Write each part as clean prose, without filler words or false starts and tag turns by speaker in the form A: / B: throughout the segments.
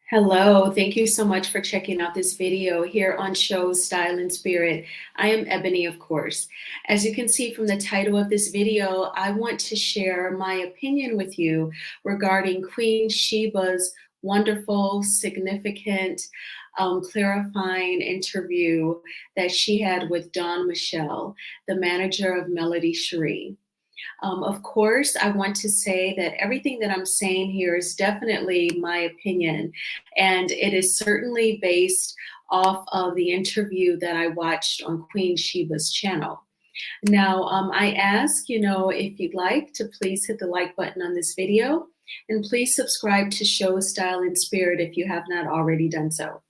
A: Hello, thank you so much for checking out this video here on Show Style and Spirit. I am Ebony, of course. As you can see from the title of this video, I want to share my opinion with you regarding Queen Shiba's wonderful, significant, clarifying interview that she had with Dawn Michelle, the manager of Melody Cherie. Of course, I want to say that everything that I'm saying here is definitely my opinion, and it is certainly based off of the interview that I watched on Queen Shiba's channel. Now, I ask, if you'd like to please hit the like button on this video, and please subscribe to Show Style and Spirit if you have not already done so.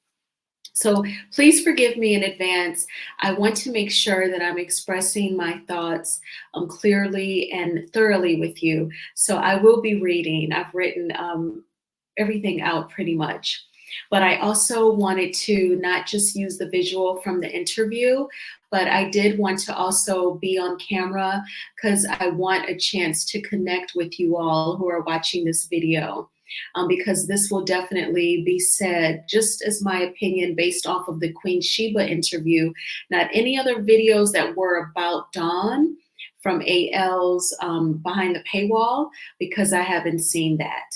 A: So please forgive me in advance. I want to make sure that I'm expressing my thoughts clearly and thoroughly with you. So I will be reading. I've written everything out pretty much. But I also wanted to not just use the visual from the interview, but I did want to also be on camera because I want a chance to connect with you all who are watching this video. Because this will definitely be said just as my opinion based off of the Queen Shiba interview, not any other videos that were about Dawn from AL's Behind the Paywall, because I haven't seen that.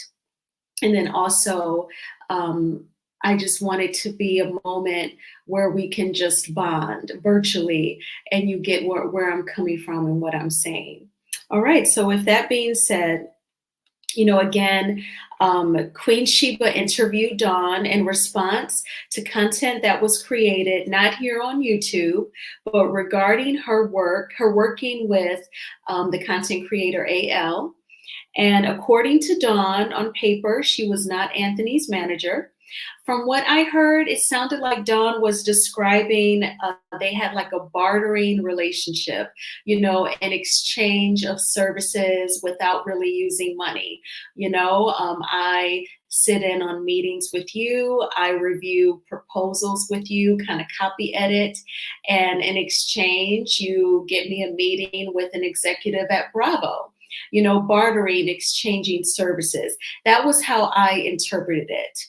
A: And then also, I just want it to be a moment where we can just bond virtually and you get where I'm coming from and what I'm saying. All right, so with that being said, again, Queen Shiba interviewed Dawn in response to content that was created not here on YouTube, but regarding her working with the content creator AL. And according to Dawn, on paper, she was not Anthony's manager. From what I heard, it sounded like Dawn was describing they had like a bartering relationship, an exchange of services without really using money. I sit in on meetings with you, I review proposals with you, kind of copy edit, and in exchange, you get me a meeting with an executive at Bravo. Bartering, exchanging services. That was how I interpreted it.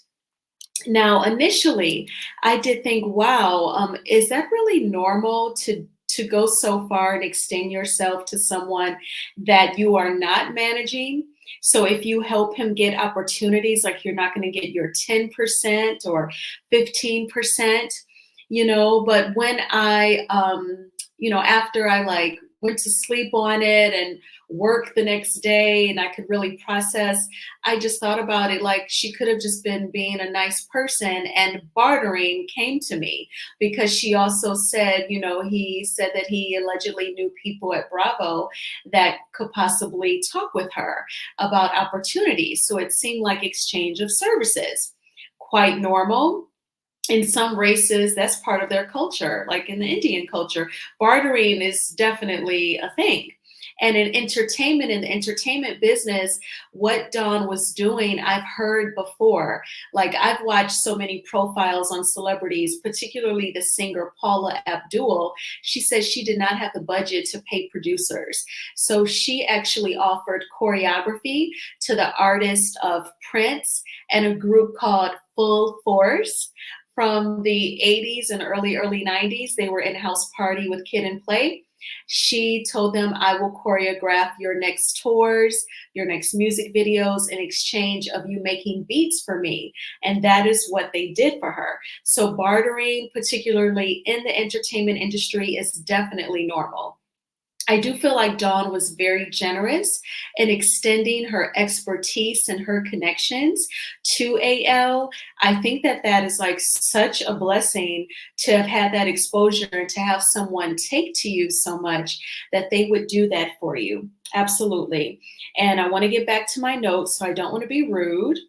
A: Now, initially, I did think, wow, is that really normal to go so far and extend yourself to someone that you are not managing? So if you help him get opportunities, like you're not going to get your 10% or 15%, but when I, after I like went to sleep on it and worked the next day and I could really process, I just thought about it like she could have just been being a nice person, and bartering came to me because she also said, he said that he allegedly knew people at Bravo that could possibly talk with her about opportunities. So it seemed like exchange of services, quite normal. In some races, that's part of their culture, like in the Indian culture. Bartering is definitely a thing. And in the entertainment business, what Dawn was doing, I've heard before. Like I've watched so many profiles on celebrities, particularly the singer Paula Abdul. She says she did not have the budget to pay producers. So she actually offered choreography to the artist of Prince and a group called Full Force. From the 80s and early 90s, they were in House Party with Kid and Play. She told them, I will choreograph your next tours, your next music videos in exchange of you making beats for me. And that is what they did for her. So bartering, particularly in the entertainment industry, is definitely normal. I do feel like Dawn was very generous in extending her expertise and her connections to AL. I think that that is like such a blessing to have had that exposure and to have someone take to you so much that they would do that for you. Absolutely. And I want to get back to my notes, so I don't want to be rude.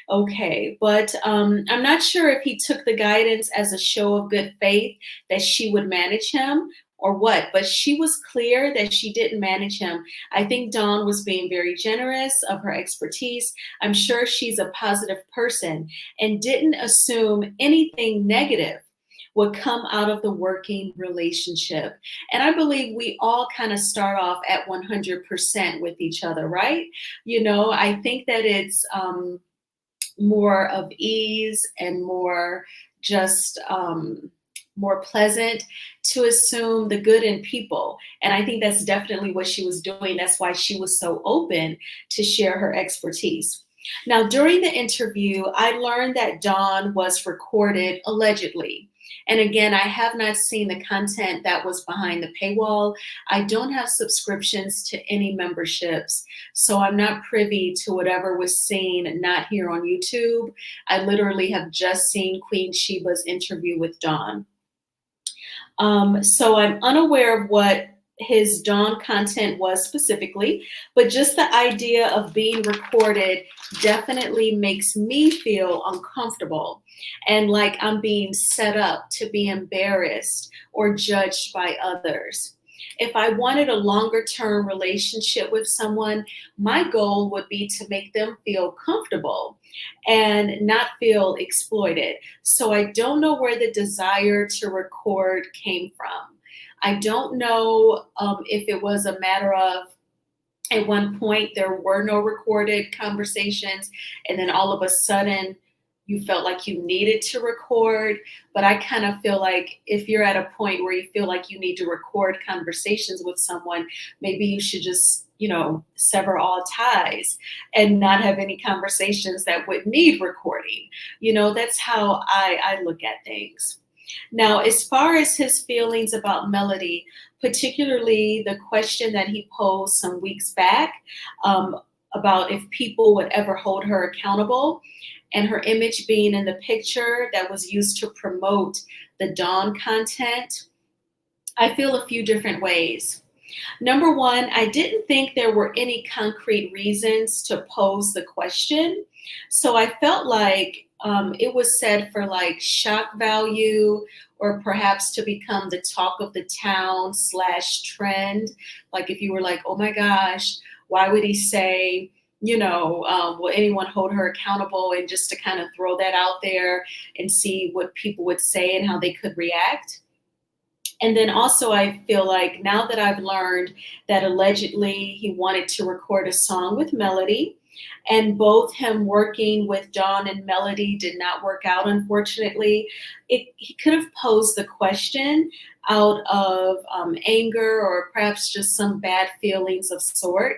A: Okay, but I'm not sure if he took the guidance as a show of good faith that she would manage him or what, but she was clear that she didn't manage him. I think Dawn was being very generous of her expertise. I'm sure she's a positive person and didn't assume anything negative would come out of the working relationship. And I believe we all kind of start off at 100% with each other, right? I think that it's more of ease and more just more pleasant to assume the good in people. And I think that's definitely what she was doing. That's why she was so open to share her expertise. Now, during the interview, I learned that Dawn was recorded allegedly. And again, I have not seen the content that was behind the paywall. I don't have subscriptions to any memberships, so I'm not privy to whatever was seen not here on YouTube. I literally have just seen Queen Shiba's interview with Dawn. So I'm unaware of what his Dawn content was specifically, but just the idea of being recorded definitely makes me feel uncomfortable and like I'm being set up to be embarrassed or judged by others. If I wanted a longer term relationship with someone, my goal would be to make them feel comfortable and not feel exploited. So I don't know where the desire to record came from. I don't know if it was a matter of at one point there were no recorded conversations, and then all of a sudden you felt like you needed to record. But I kind of feel like if you're at a point where you feel like you need to record conversations with someone, maybe you should just, sever all ties and not have any conversations that would need recording. That's how I look at things. Now, as far as his feelings about Melody, particularly the question that he posed some weeks back about if people would ever hold her accountable, and her image being in the picture that was used to promote the Dawn content, I feel a few different ways. Number one, I didn't think there were any concrete reasons to pose the question. So I felt like it was said for like shock value or perhaps to become the talk of the town / trend. Like if you were like, oh my gosh, why would he say, will anyone hold her accountable, and just to kind of throw that out there and see what people would say and how they could react. And then also I feel like now that I've learned that allegedly he wanted to record a song with Melody, and both him working with Dawn and Melody did not work out, unfortunately, he could have posed the question out of anger or perhaps just some bad feelings of sort.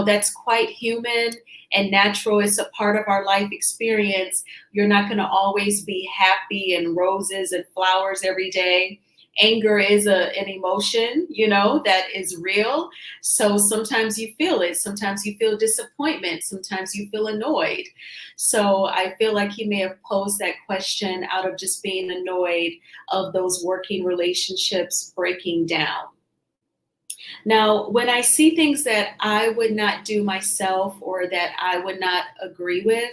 A: That's quite human and natural. It's a part of our life experience. You're not going to always be happy and roses and flowers every day. Anger is an emotion, that is real. So sometimes you feel it. Sometimes you feel disappointment. Sometimes you feel annoyed. So I feel like he may have posed that question out of just being annoyed of those working relationships breaking down. Now, when I see things that I would not do myself or that I would not agree with,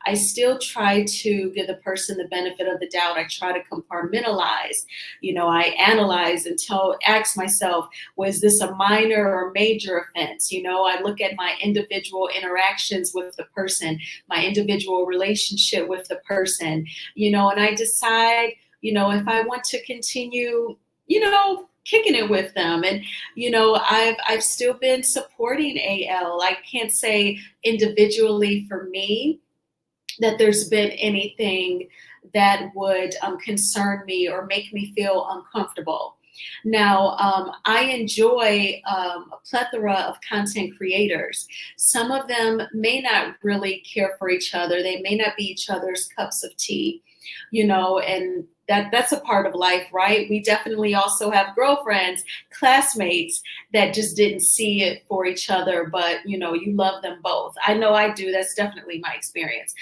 A: I still try to give the person the benefit of the doubt. I try to compartmentalize. I analyze and ask myself, was this a minor or major offense? I look at my individual interactions with the person, my individual relationship with the person, and I decide, if I want to continue, kicking it with them. And I've still been supporting AL. I can't say individually for me that there's been anything that would concern me or make me feel uncomfortable. Now, I enjoy a plethora of content creators. Some of them may not really care for each other. They may not be each other's cups of tea, and that's a part of life, right? We definitely also have girlfriends, classmates that just didn't see it for each other, but you love them both. I know I do. That's definitely my experience.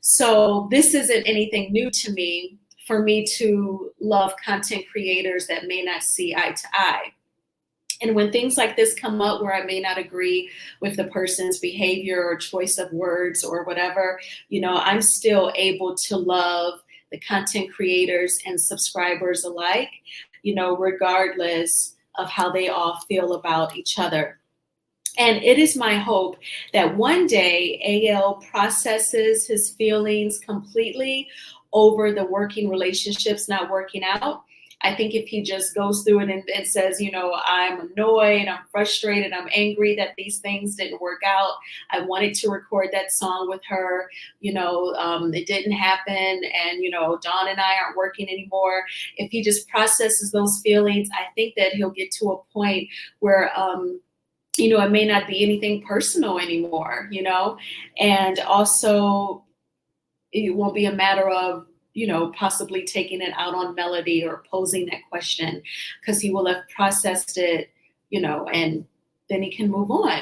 A: So this isn't anything new to me for me to love content creators that may not see eye to eye. And when things like this come up where I may not agree with the person's behavior or choice of words or whatever, I'm still able to love the content creators and subscribers alike, regardless of how they all feel about each other. And it is my hope that one day AL processes his feelings completely over the working relationships not working out, I think if he just goes through it and says, I'm annoyed, I'm frustrated, I'm angry that these things didn't work out. I wanted to record that song with her. It didn't happen. And, Dawn and I aren't working anymore. If he just processes those feelings, I think that he'll get to a point where, it may not be anything personal anymore, and also it won't be a matter of, possibly taking it out on Melody or posing that question, because he will have processed it, and then he can move on.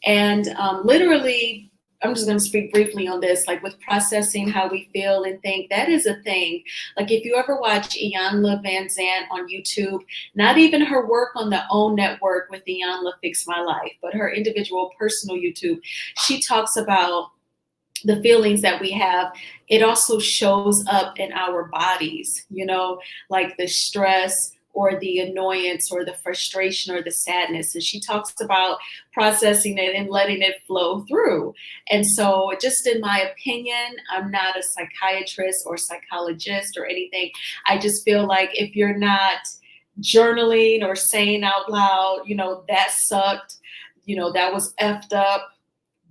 A: And literally, I'm just going to speak briefly on this, like with processing how we feel and think, that is a thing. Like if you ever watch Iyanla Van Zant on YouTube, not even her work on the OWN network with Iyanla Fix My Life, but her individual personal YouTube, she talks about the feelings that we have. It also shows up in our bodies, like the stress or the annoyance or the frustration or the sadness. And she talks about processing it and letting it flow through. And so, just in my opinion, I'm not a psychiatrist or psychologist or anything. I just feel like if you're not journaling or saying out loud, that sucked, that was effed up,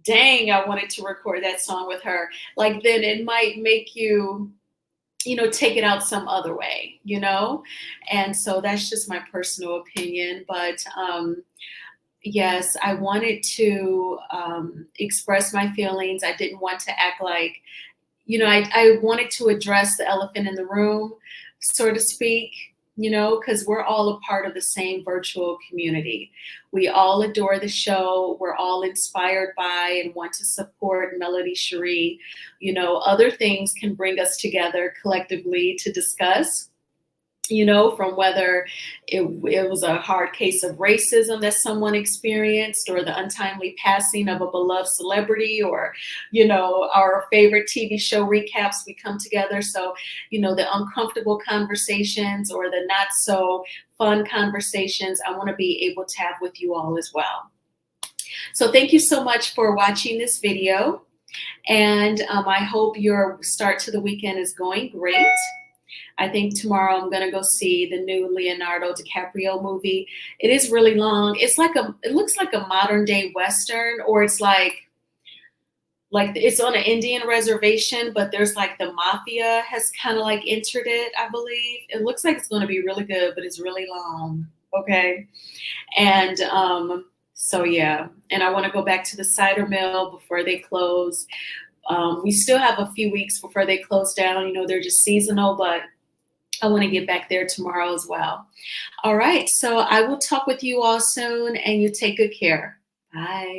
A: dang, I wanted to record that song with her, like then it might make you, take it out some other way, And so that's just my personal opinion. But yes, I wanted to express my feelings. I didn't want to act like, I wanted to address the elephant in the room, so to speak, because we're all a part of the same virtual community. We all adore the show. We're all inspired by and want to support Melody Cherie. Other things can bring us together collectively to discuss, from whether it was a hard case of racism that someone experienced, or the untimely passing of a beloved celebrity, or, our favorite TV show recaps, we come together. So, the uncomfortable conversations or the not so fun conversations, I want to be able to have with you all as well. So thank you so much for watching this video. And I hope your start to the weekend is going great. I think tomorrow I'm going to go see the new Leonardo DiCaprio movie. It is really long. It looks like a modern day Western, or it's like it's on an Indian reservation, but there's like the mafia has kind of like entered it, I believe. It looks like it's going to be really good, but it's really long. Okay. And so yeah, and I want to go back to the cider mill before they close. We still have a few weeks before they close down. They're just seasonal, but I want to get back there tomorrow as well. All right. So I will talk with you all soon, and you take good care. Bye.